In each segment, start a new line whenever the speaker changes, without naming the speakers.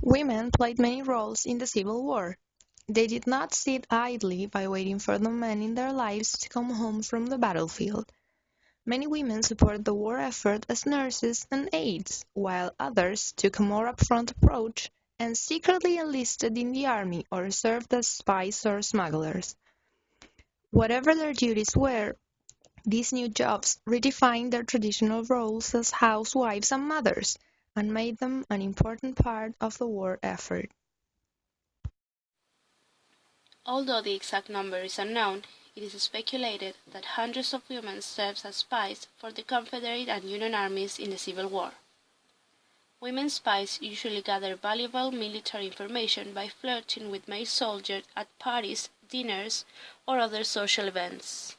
Women played many roles in the Civil War. They did not sit idly by waiting for the men in their lives to come home from the battlefield. Many women supported the war effort as nurses and aides, while others took a more upfront approach and secretly enlisted in the army or served as spies or smugglers. Whatever their duties were, these new jobs redefined their traditional roles as housewives and mothers and made them an important part of the war effort.
Although the exact number is unknown, it is speculated that hundreds of women served as spies for the Confederate and Union armies in the Civil War. Women spies usually gather valuable military information by flirting with male soldiers at parties, dinners, or other social events.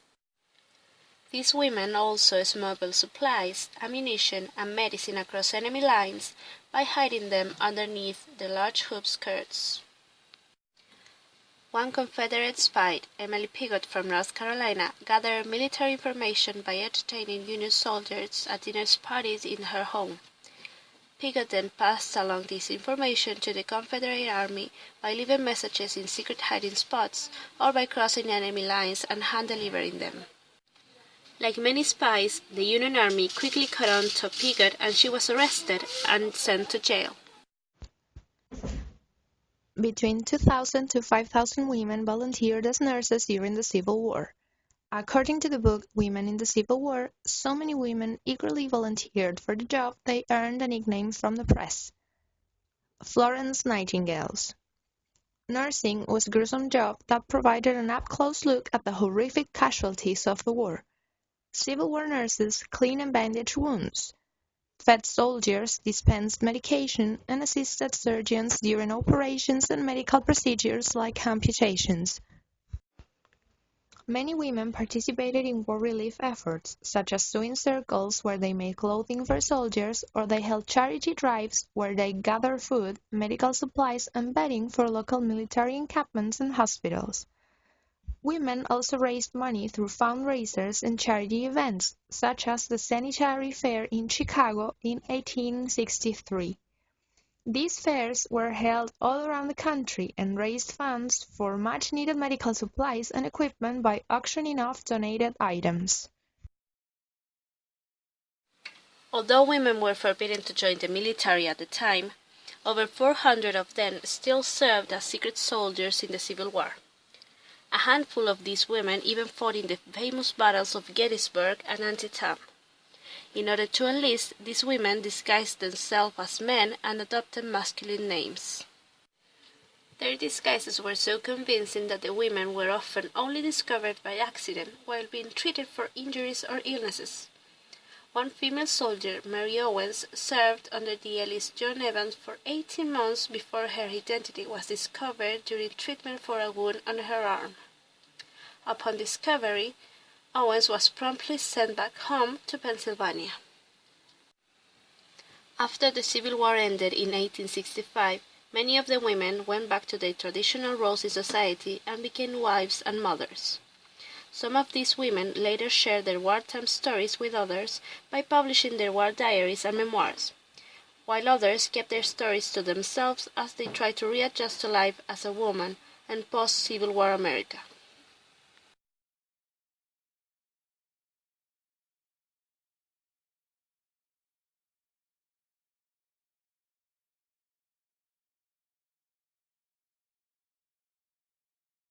These women also smuggle supplies, ammunition, and medicine across enemy lines by hiding them underneath the large hoop skirts. One Confederate spy, Emily Piggott from North Carolina, gathered military information by entertaining Union soldiers at dinner parties in her home. Piggott then passed along this information to the Confederate Army by leaving messages in secret hiding spots or by crossing enemy lines and hand-delivering them. Like many spies, the Union Army quickly caught on to Piggott and she was arrested and sent to jail.
Between 2,000 to 5,000 women volunteered as nurses during the Civil War. According to the book Women in the Civil War, so many women eagerly volunteered for the job they earned a nickname from the press: Florence Nightingales. Nursing was a gruesome job that provided an up-close look at the horrific casualties of the war. Civil War nurses cleaned and bandaged wounds, fed soldiers, dispensed medication, and assisted surgeons during operations and medical procedures like amputations. Many women participated in war relief efforts, such as sewing circles where they made clothing for soldiers, or they held charity drives where they gathered food, medical supplies, and bedding for local military encampments and hospitals. Women also raised money through fundraisers and charity events, such as the Sanitary Fair in Chicago in 1863. These fairs were held all around the country and raised funds for much-needed medical supplies and equipment by auctioning off donated items.
Although women were forbidden to join the military at the time, over 400 of them still served as secret soldiers in the Civil War. A handful of these women even fought in the famous battles of Gettysburg and Antietam. In order to enlist, these women disguised themselves as men and adopted masculine names. Their disguises were so convincing that the women were often only discovered by accident while being treated for injuries or illnesses. One female soldier, Mary Owens, served under the alias John Evans for 18 months before her identity was discovered during treatment for a wound on her arm. Upon discovery, Owens was promptly sent back home to Pennsylvania. After the Civil War ended in 1865, many of the women went back to their traditional roles in society and became wives and mothers. Some of these women later shared their wartime stories with others by publishing their war diaries and memoirs, while others kept their stories to themselves as they tried to readjust to life as a woman in post-Civil War America.